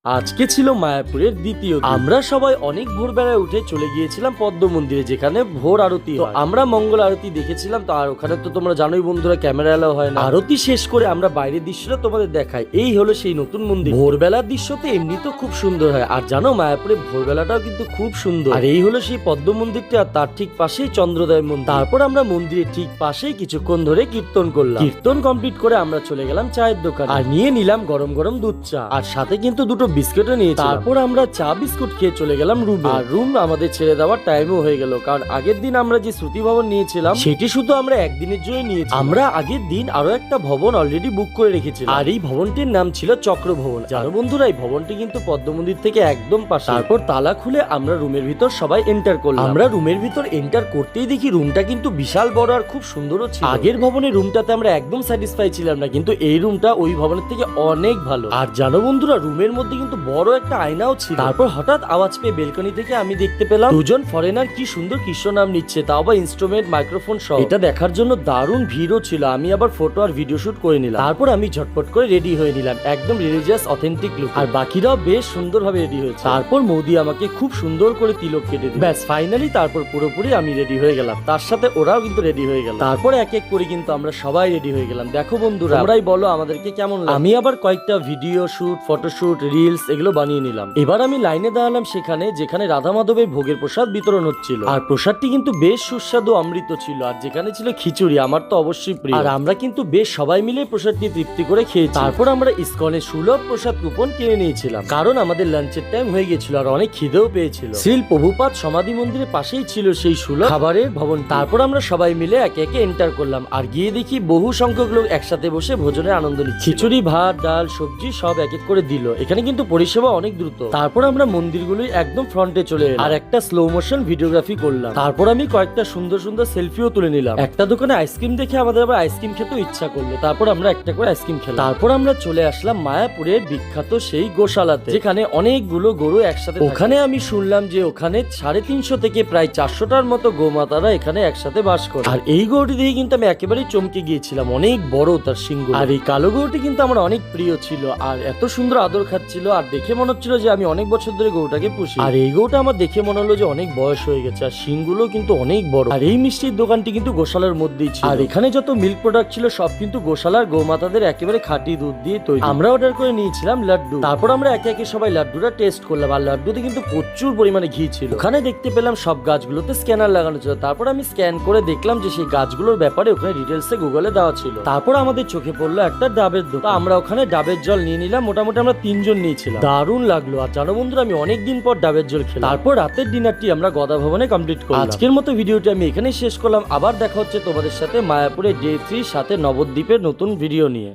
আজকে ছিল মায়াপুরের দ্বিতীয় দিন। আমরা সবাই অনেক ভোরবেলায় উঠে চলে গিয়েছিলাম পদ্ম মন্দিরে, যেখানে ভোর আরতি হয়। আমরা মঙ্গল আরতি দেখেছিলাম। তো আর ওখানে তো তোমরা জানোই বন্ধুরা, ক্যামেরা এলাও হয় না। আরতি শেষ করে আমরা বাইরের দৃশ্যটা তোমাদের দেখাই। এই হলো সেই নতুন মন্দির। ভোরবেলার দৃশ্য তো এমনি তো খুব সুন্দর হয়, আর জানো মায়াপুরে ভোরবেলাটাও কিন্তু খুব সুন্দর। আর এই হলো সেই পদ্ম মন্দিরটা, আর তার ঠিক পাশেই চন্দ্রোদয় মন্দির। তারপর আমরা মন্দিরের ঠিক পাশেই কিছুক্ষণ ধরে কীর্তন করলাম। কীর্তন কমপ্লিট করে আমরা চলে গেলাম চায়ের দোকান, আর নিয়ে নিলাম গরম গরম দুধ চা, আর সাথে কিন্তু দুটো বিস্কুটও নিয়েছি। তারপর আমরা চা বিস্কুট খেয়ে চলে গেলাম রুমে। আর রুম আমাদের ছেড়ে দেওয়ার টাইমও হয়ে গেল, কারণ আগের দিন আমরা যে শ্রুতি ভবন নিয়েছিলাম সেটি শুধু আমরা একদিনের জন্য নিয়েছি। আমরা আগের দিন আরো একটা ভবন অলরেডি বুক করে রেখেছিলাম, আর এই ভবনটির নাম ছিল চক্র ভবন। জানো বন্ধুরা, এই ভবনটি কিন্তু পদ্ম মন্দির থেকে একদম পাশে। তারপর তালা খুলে আমরা রুমের ভিতর সবাই এন্টার করলাম। আমরা রুমের ভিতর এন্টার করতেই দেখি রুমটা কিন্তু বিশাল বড় আর খুব সুন্দরও ছিল। আগের ভবনের রুমটাতে আমরা একদম স্যাটিসফাই ছিলাম না, কিন্তু এই রুমটা ওই ভবনের থেকে অনেক ভালো। আর জানো বন্ধুরা, রুমের মধ্যে কিন্তু বড় একটা আয়নাও ছিল। তারপর হঠাৎ আওয়াজ পেয়ে বেলকনি থেকে আমি দেখতে পেলাম দুজন ফরেনার কি সুন্দর কৃষ্ণ নাম নিচ্ছে, তাও আবার ইনস্ট্রুমেন্ট মাইক্রোফোন সহ। এটা দেখার জন্য দারুণ ভিড়ও ছিল। আমি আবার ফটো আর ভিডিও শুট করে নিলাম। তারপর আমি ঝটপট করে রেডি হয়ে নিলাম, একদম রিলিজিয়াস অথেন্টিক লুক। আর বাকিরাও বেশ সুন্দরভাবে রেডি হয়েছে। তারপর মৌদি আমাকে খুব সুন্দর করে তিলক কেটে দিল। ব্যাস ফাইনালি তারপর পুরোপুরি আমি রেডি হয়ে গেলাম, তার সাথে ওরাও কিন্তু রেডি হয়ে গেল। তারপর এক এক করে কিন্তু আমরা সবাই রেডি হয়ে গেলাম। দেখো বন্ধুরা, আমরাই বলো আমাদেরকে কেমন লাগে। আমি আবার কয়েকটা ভিডিও শুট, ফটোশুট, রিলস এগুলো বানিয়ে নিলাম। এবার আমি লাইনে দাঁড়ালাম সেখানে, যেখানে রাধা মাধবের ভোগের প্রসাদ বিতরণ হচ্ছিল। আর প্রসাদটি কিন্তু বেশ সুস্বাদু অমৃত ছিল, আর যেখানে ছিল খিচুড়ি, আমার তো অবশ্যই প্রিয়। আর আমরা কিন্তু বেশ সবাই মিলে প্রসাদটি তৃপ্তি করে খেয়েছি। তারপর আমরা ইসকনের সুলভ প্রসাদ কুপন কিনে নিয়েছিলাম, কারণ আমাদের লাঞ্চের টাইম হয়ে গেছিল আর অনেক খিদেও পেয়েছিল। শ্রীল প্রভুপাদ সমাধি মন্দিরের পাশেই ছিল সেই সুলভ খাবারের ভবন। তারপর আমরা সবাই মিলে একে একে এন্টার করলাম, আর গিয়ে দেখি বহু সংখ্যক লোক একসাথে বসে ভোজনের আনন্দ নিচ্ছে। খিচুড়ি, ভাত, ডাল, সবজি সব এক এক করে দিল। এখানে কিন্তু পরিষেবা অনেক দ্রুত। তারপর আমরা মন্দিরগুলোই একদম ফ্রন্টে চলে এলাম, আর একটা স্লো মোশন ভিডিওগ্রাফি করলাম। তারপর আমি কয়েকটা সুন্দর সুন্দর সেলফিও তুলে নিলাম। একটা দোকানে আইসক্রিম দেখে আমাদের আবার আইসক্রিম খেতে ইচ্ছা করলো। তারপর আমরা একটা করে আইসক্রিম খেলাম। তারপর আমরা চলে আসলাম মায়াপুরের বিখ্যাত সেই গোশালাতে, যেখানে অনেকগুলো গরু একসাথে। ওখানে আমি শুনলাম যে ওখানে 350 থেকে প্রায় 400টার মতো গোমাতারা এখানে একসাথে বাস করে। আর এই গরুটি দেখে কিন্তু আমি একেবারেই চমকে গিয়েছিলাম, অনেক বড় তার সিংহ। আর এই কালো গরুটি কিন্তু আমার অনেক প্রিয় ছিল, আর এত সুন্দর আদর খাচ্ছিল, আর দেখে মনে হচ্ছিল যে আমি অনেক বছর ধরে গরুটাকে পুষি। আর এই গরুটা আমার দেখে মনে হলো যে অনেক বয়স হয়ে গেছে, আর শিংগুলো কিন্তু অনেক বড়। আর এই মিষ্টির দোকানটি কিন্তু গোশালার মধ্যেই ছিল, আর এখানে যত মিল্ক প্রোডাক্ট ছিল সব কিন্তু গোশালার গোমাতাদের একেবারে খাঁটি দুধ দিয়ে তৈরি। আমরা অর্ডার করে নিয়েছিলাম লাড্ডু। তারপর আমরা একে একে সবাই লাড্ডুটা টেস্ট করলাম, আর লাড্ডুতে কিন্তু প্রচুর পরিমাণে ঘি ছিল। ওখানে দেখতে পেলাম সব গাছগুলোতে স্ক্যানার লাগানো ছিল। তারপর আমি স্ক্যান করে দেখলাম যে সেই গাছগুলোর ব্যাপারে ওখানে ডিটেলসে গুগলে দেওয়া ছিল। তারপর আমাদের চোখে পড়লো একটা ডাবের দোকান। আমরা ওখানে ডাবের জল নিয়ে নিলাম। মোটামুটি আমরা 3 জন নিয়েছিলাম। দারুণ লাগলো। আর জানো বন্ধুরা, আমি অনেকদিন পর ডাবের জল খেলাম। তারপর রাতের ডিনারটি আমরা গদা ভবনে কমপ্লিট করলাম। আজকের মতো ভিডিওটি আমি এখানেই শেষ করলাম। আবার দেখা হচ্ছে তোমাদের সাথে মায়াপুরে ডে 3 সাথে নবদ্বীপের নতুন ভিডিও নিয়ে।